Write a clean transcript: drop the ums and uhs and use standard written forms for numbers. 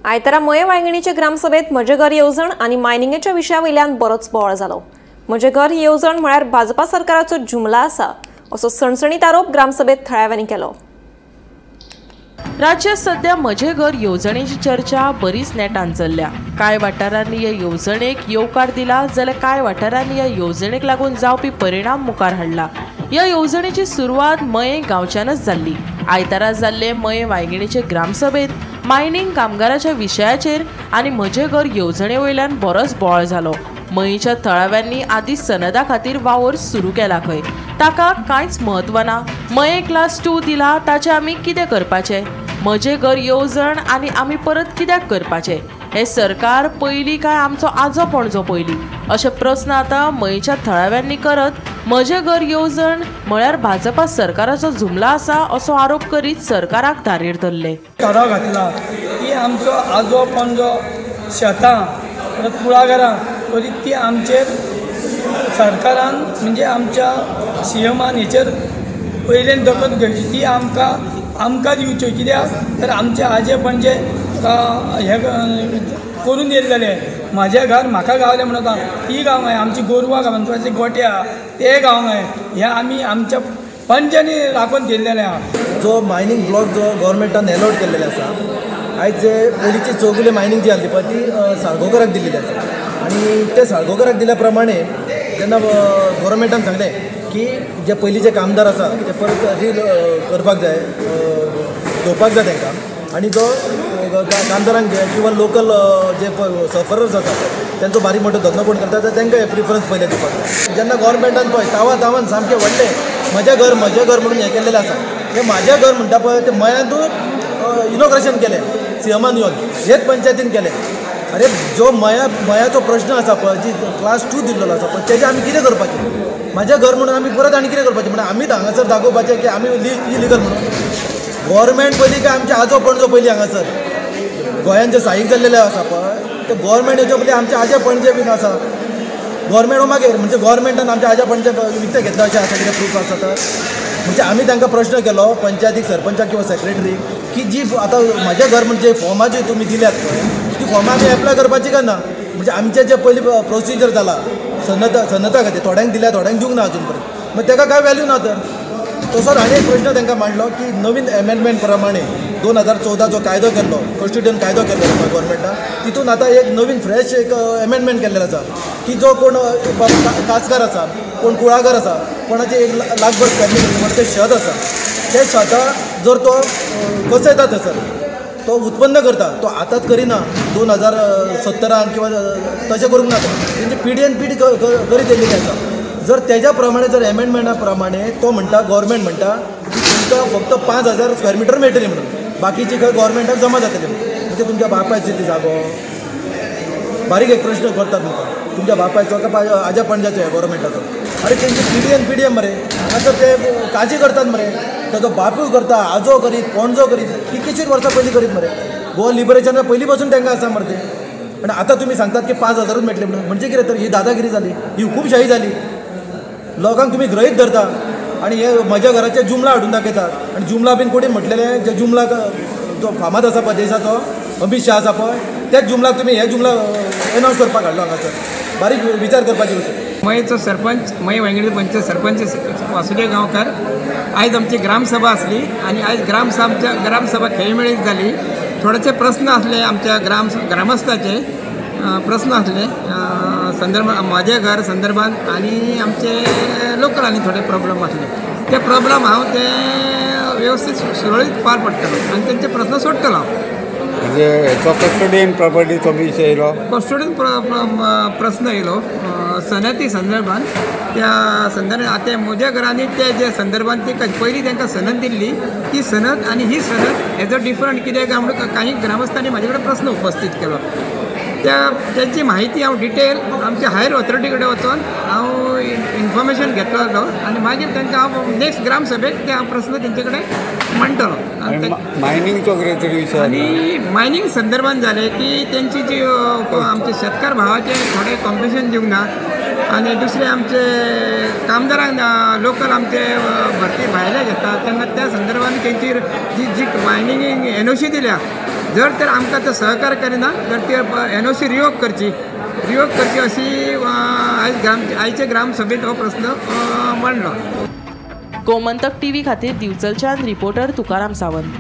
आयतारा मये वांयगणीचे ग्रामसभेत म्हजे घर येवजण आणि मायनिंगेच्या विशयावयल्यान बरोच बोवाळ जालो। म्हजे घर ही येवजण म्हळ्यार भाजपा सरकाराचो जुमला आसा असो सणसणीत आरोप ग्रामसभेत थळाव्यांनी केलो। राज्यात सध्या म्हजे घर येवजणेची चर्चा बरीच नेटान चल्ल्या। कांय वाठारांनी ह्या येवजणेक येवकार दिला जाल्यार कांय वाठारांनी ह्या येवजणेक लागून जावपी परिणाम मुखार हाडला। ह्या येवजणेची सुरवात मये गांवच्यानच जाल्ली। आयतारा जाल्ले मये वांयगणीचे ग्रामसभेत मायनिंग कामगाराच्या विशयाचेर आनी म्हजे घर येवजणे वयल्यान बरोच बोवाळ जालो। मयेच्या थळाव्यांनी आदीं सनदा खातीर वावर सुरू केला खंय ताका कांयच म्हत्व ना। मये क्लास 2 दिला ताचे आमी कितें करपाचें? म्हजे घर येवजण आनी आमी परत कित्याक करपाचें? हे सरकार पयलीं काय आमचो आजो पणजो पयलीं? अशे प्रस्न आतां मयेच्या थळाव्यांनी करत म्हजे घर येवजण म्हळ्यार भाजपा सरकाराचो जुमला आसा असो आरोप करीत सरकाराक धारेर धरले। थाराव घातला की आमचो आजो पणजो शेतां परत कुळागरां तरी ती आमचेर सरकारान म्हणजे आमच्या सीएमान हेचेर पयलें दखल घेवची, ती आमकां दिवच्यो। कित्याक तर आमचे आजे पणजे हे करून येयलेले म्हाजें घर म्हाका गावलें म्हणटा ती गांव आहे, आमची गोरवां गांवचे गोट्या ते गांव आहे, हे आमी आमच्या पंचांनी राखून दिल्लेले आहा। जो मायनिंग ब्लॉक जो गव्हर्मेंटान एलॉट केल्लेले आसा, आयज जे पयलींची चौगुले मायनिंग जी आसली पळय ती साळगांवकाराक दिल्ली आसा आनी ते साळगांवकाराक दिल्या प्रमाणे जेन्ना गव्हर्मेंटान सांगलें की जे पयलींचे कामदार आसा ते परत रील करपाक जाय, घेवपाक जाय तांकां, आनी जो कामदारांक किंवा लोकल जे सफरर्स आसात तांचो बारीक मोठो धंदो कोण करता तांकां प्रिफरन्स पयलें दिवपाक जाय। जेन्ना गव्हर्मेंटान पळय तावान सामकें व्हडलें म्हजें घर म्हणून हें केल्लेलें आसा, हें म्हाजें घर म्हणटा पळय तें मयातून इनॉग्रेशन केलें सीएमान येवन, हेच पंचायतीन केलें। अरे जो मयाचो प्रश्न आसा पळय जी क्लास 2 दिल्लो आसा पळय तेजें आमी कितें करपाचें? म्हाजें घर म्हणून आमी परत आनी कितें करपाचें? म्हणून आमीच हांगासर दाखोवपाचें की आमी इलिगल म्हणून? गव्हर्मेंट पयलीं काय आमचे आजो पणजो पयलीं हांगासर गोंयान जे स्थायीक जाल्लेले आसा पळय ते गव्हर्मेंट हेच्या पयलीं आमचे आजे पणजे बीन आसा। गव्हर्मेंट मागीर म्हणजे गव्हर्मेंटान आमच्या आजा पणजे विकते घेतला अशें आसा कितें प्रूफ आसा तर? म्हणजे आमी तांकां प्रश्न केलो पंचायतीक सरपंचाक किंवा सेक्रेटरीक की जी आतां म्हाजें घर म्हणजे फॉर्मां जी तुमी दिल्यात ती फॉर्मां आमी एप्लाय करपाची काय ना? म्हणजे आमचे जे पयलीं प्रोसिजर जाला सनता खातीर थोड्यांक दिल्या थोड्यांक दिवंक ना अजून पर्यंत, मग ताका काय व्हॅल्यू ना तर? तसोच आनी एक प्रश्न तांकां मांडलो की नवीन एमेंडमेंट प्रमाणे 2014 जो कायदो केल्लो कॉन्स्टिट्युशन कायदो केल्लो गव्हर्मेंटान तितून आतां एक नवीन फ्रेश एक एमेंडमेंट केल्लेलो आसा की जो कोण कासकार आसा, कोण कुळागर आसा, कोणाचे 1 लाखभर फॅमिली ते शेत आसा, ते शेतां जर तो कसयता थंयसर तो उत्पन्न करता तो आतांच करिना 2017 किंवा तशें करूंक ना, तेंची पिढयेन पिढी करीत येयलेली आसा। जर तेज्या प्रमाणे जर एमेंडमेंटा प्रमाणे तो म्हणटा गव्हर्मेंट म्हणटा तुमकां फक्त 5000 स्क्वेअर मिटर मेळटली म्हणून, बाकीची खंय गव्हर्मेंटाक जमा जातली म्हणजे तुमच्या बापायची ती जागो। बारीक एक प्रश्न करतात म्हाका तुमच्या बापायचो काय आजा पणजाचो आहे गव्हर्मेंटाचो? अरे तेंची पिढयेन मरे आतां ते काजी करतात मरे, ताजो बापूय करता, आजो करीत, पणजो करीत, कितलीशींच वर्सां पयलीं करीत मरे। गोवा लिबरेशना पयलीं पासून तांकां आसा मरे ते, आनी आतां तुमी सांगतात की 5000च मेळटले म्हणून, म्हणजे कितें तर ही दादागिरी जाली, ही हुकूमशाही जाली। लोकांक तुम्ही गृहीत धरता आणि हे म्हज्या घराचे जुमला हाडून दाखयतात आनी जुमला बीन कोणी म्हटलेलें जे जुमला जो फामाद आसा पळय देशाचो अमित शाह आसा पळय त्याच जुमलाक तुम्ही हे जुमला एनावन्स करपाक हाडलो हांगासर। बारीक विचार करपाची गोष्ट। मयेचो सरपंच मये वांयगणी पंचायत सरपंच वासुदेव गांवकार आयज आमची ग्रामसभा आसली आणि आयज ग्रामसभा खेळमेळीत जाली। थोडेशे प्रश्न आसले आमच्या ग्रामस्थाचे प्रश्न आसले संदर्भात माझे घर संदर्भात आणि आमचे लोकलांनी थोडे प्रॉब्लेम आसले, ते प्रॉब्लेम हांव ते व्यवस्थित सुरळीत पार पडटलो आणि त्यांचे प्रश्न सोडटलो। म्हणजे हेचो कस्टोडियन प्रॉपर्टीचो विशय येयलो, कस्टोडियन प्रश्न येयलो सनती संदर्भात। त्या संदर्भात आता म्हज्या घरांनी ते जे संदर्भात ती पयलीं तांकां सनद दिल्ली ती सनद आणि ही सनद हेजो डिफरंट कित्याक म्हणून काही ग्रामस्थांनी म्हाजे कडेन प्रश्न उपस्थित केलो। त्याची माहिती हांव डिटेल आमच्या हायर ऑथॉरिटी कडेन वचून हांव इन्फॉर्मेशन घेतलो आणि मागीर तांकां हांव नेक्स्ट ग्रामसभेक ते प्रश्न तेंचे कडेन मांडटलो। मायनिंगचो कितें तरी विशय आनी मायनिंग संदर्भात जालें की तेंची जी आमचे शेतकार भावाचे थोडे कॉम्पिटिशन दिवंक ना आणि दुसरे आमचे कामदारांक लोकल आमचे भरती भायले घेतात तेन्ना त्या संदर्भात तेंची जी मायनिंग एनओसी दिल्या जर तर आमकां तो सहकार्य करिना तर ते NOC रिवोक करची अशी आयचे ग्रामसभेत हो प्रश्न मांडलो. गोमंतक TV खातीर दिवचलच्यान रिपोर्टर तुकाराम सावंत.